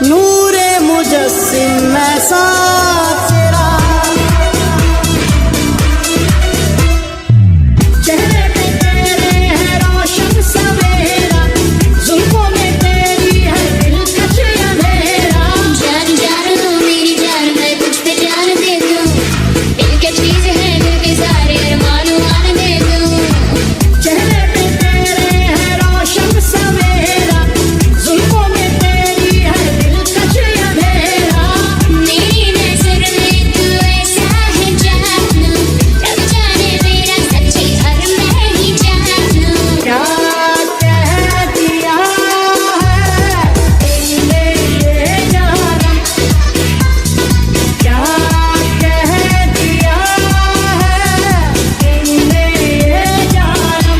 नूरे मुजस्सिम ऐसा तेरा चेहरे पे तेरे है रोशन सवेरा जुल्फों में तेरी है दिलकश अंधेरा जान जान तू मेरी जान मैं तुझ पे जान दे दूं दिल के चीज है दिल के सारे अरमान मान दे दूं चेहरे पे तेरे है रोशन सवेरा जुल्फों में तेरी है दिलकश अंधेरा मेरी नजर में तू ऐसा है जानू रब जाने मेरा सच्ची हर मैं ही जानू क्या कह दिया है तुमने ये जाना क्या कह दिया है तुमने ये जाना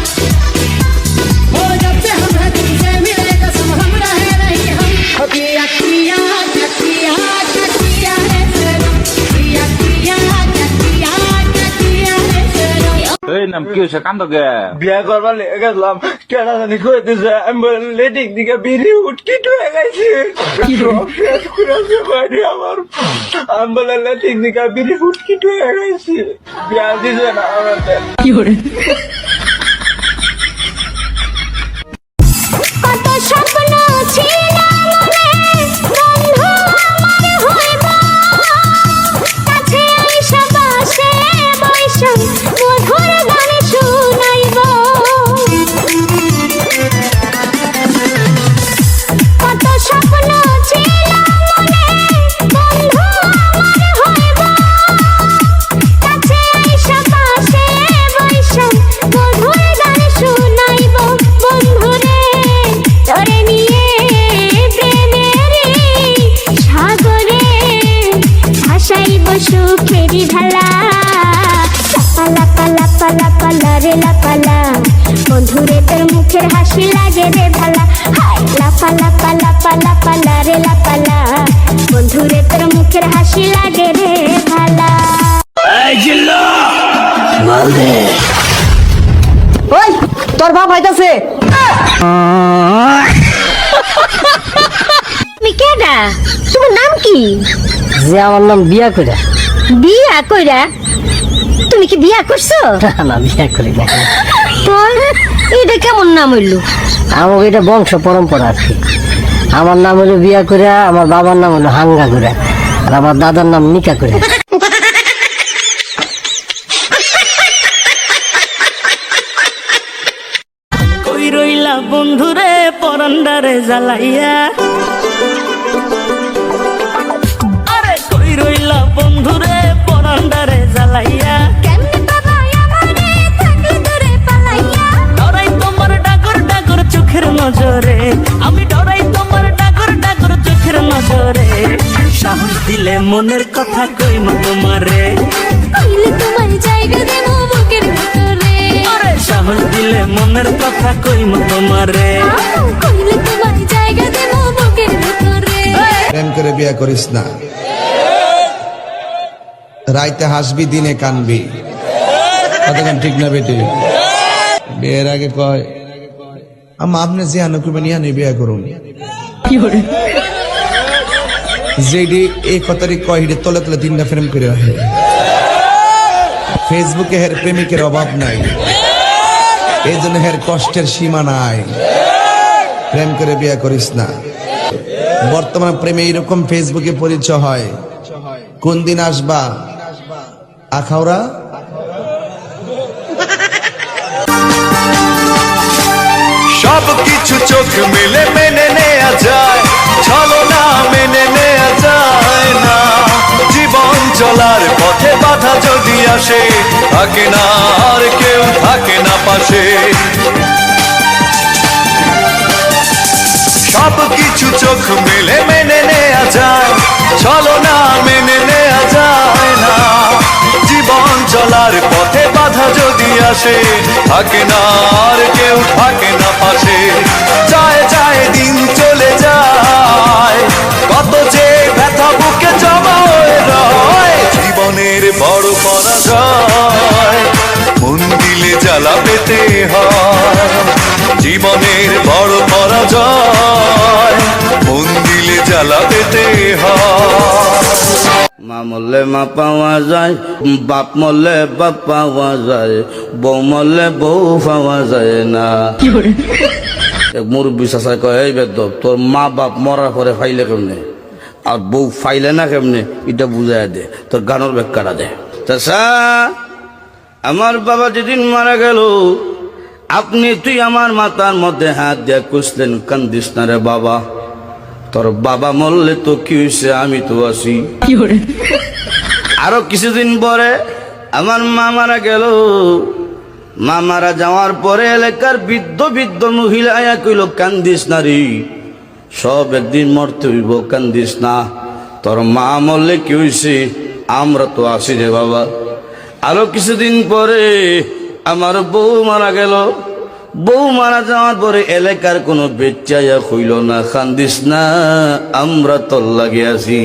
हो जब से हम हैं तुमसे मिले कसम हम रहे नहीं हम किया किया किया किया है सनम किया किया किया किया है सनम এই নাম কি হয়েছে কান্দ গে বিয়া করবার লেগে গেছিলাম কেনা জানি কইতেছে আমি লেডিক দিকে বিড়ি উটকিট হয়ে গেছে আমার আমি বলে লেডিক দিকে বিড়ি উটকিট হয়ে গেছে বিয়া দিছে না আমাদের কত স্বপ্ন ছিল মনে বন্ধু আমার হইব কাছে আইসা পাশে বৈশা মধুর গান শুনাইব কত স্বপ্ন ছিল মনে বন্ধু আমার হইব কাছে আইসা পাশে বৈশা মধুর গান শুনাইব বন্ধুরে তোরে নিয়ে প্রেমের সাগরে ভাসাইব সুখেরি ঢালা লাপা লাপা লাপা লাপা রে লাপালা বন্ধুরে তোর মুখের হাসি লাগে রে ভালা হাই লাপা লাপা লাপা লাপা রে লাপালা বন্ধুরে তোর মুখের হাসি লাগে রে ভালা ওই তোর বাপ আইতাছে তুমি কেডা তোমার নাম কি যে আমার নাম বিয়া কইরা বিয়া কইরা তুমি কি বিয়া করছো না বিয়া করি না তোর এটা কেমন নাম হইলো আমার এটা বংশ পরম্পরা আর কি আমার নাম হলো বিয়া কইরা আমার বাবার নাম হলো হাঙ্গা কইরা আর আমার দাদার নাম নিকা কইরা কই রইলা বন্ধুরে পরান্ডারে জ্বালাইয়া আরে কই রইলা বন্ধুরে পরান্ডারে জ্বালাইয়া কেমনে বাবা আমারে থাকলে দূরে পালাইয়া ডরাই তোমার ডাগর ডাগর চোখের নজরে আমি ডরাই তোমার ডাগর ডাগর চোখের নজরে সাহস দিলে মনের কথা কইম তোমারে কইলে তোমার জায়গা দেবো বুকের ভিতরে আরে সাহস দিলে মনের কথা কইম তোমারে কইলে তোমার জায়গা দেবো বুকের ভিতরে প্রেম করে বিয়া করিস না রাইতে হাসবি দিনে কানবি কতক্ষণ ঠিক না বেটি বিয়ের আগে কয় আম্মা আপনি যে আনো করবেন ইয়ানি বিয়া করুন যেডি এই কথারই কয় হিডে তলে তলে তিনটা প্রেম করে আহে ফেসবুকে হের প্রেমিকের অভাব নাই এই জন্য হের কষ্টের সীমা নাই প্রেম করে বিয়া করিস না বর্তমান প্রেমে এইরকম ফেসবুকে পরিচয় হয় কোন দিন আসবা আখাউড়া সব কিছু চোখ মেলে মেনে নেওয়া যায় ছলনা মেনে নেওয়া যায় না জীবন চলার পথে বাধা যদি আসে থাকে না আর কেউ থাকে না পাশে সব কিছু চোখ মেলে মেনে নেওয়া যায় ছলনা মেনে নেওয়া যায় না জীবন চলার পথে বাধা যদি আসে থাকে না আর কেউ থাকে না পাশে যায় যায় দিন চলে যায় কত যে ব্যথা বুকে জমা হয়ে রয় জীবনের বড় পরাজয় মন দিলে জ্বালা পেতে হয় জীবনের বড় পরাজয় মন দিলে জ্বালা পেতে হয়। মা মরলে মা পাওয়া যায়, বাপ মরলে বাপ পাওয়া যায়, বউ মরলে বউ পাওয়া যায় না। এক মুরব্বী চাষা কয়, এই বেদব তোর মা বাপ মরার পরে ফাইলে কেমনে আর বউ ফাইলে না কেমনে, এটা বুঝাই দে, তোর গানের ব্যাখ্যাটা দে। চাষা, আমার বাবা যেদিন মারা গেল তুই আমার মাথার মধ্যে হাত দিয়ে কুসলেন, কান্দিস না রে বাবা, তোর বাবা মরলে তো কি হয়েছে, আমি তো আছি। আরো কিছুদিন পরে আমার মা মারা গেল। মা মারা যাওয়ার পরে এলাকার বৃদ্ধ বৃদ্ধ মহিলা আয়া কইল, কান্দিস না রে, সব একদিন মরতে হইব, কান্দিস না, তোর মা মরলে কি হয়েছে, আমরা তো আছি রে বাবা। আরো কিছুদিন পরে আমার বউ মারা গেল। বউ মারা যাওয়ার পরে এলাকার কোনো বেচাইয়া হইল না, কান্দিস না, আমরা তোর লাগে আছি।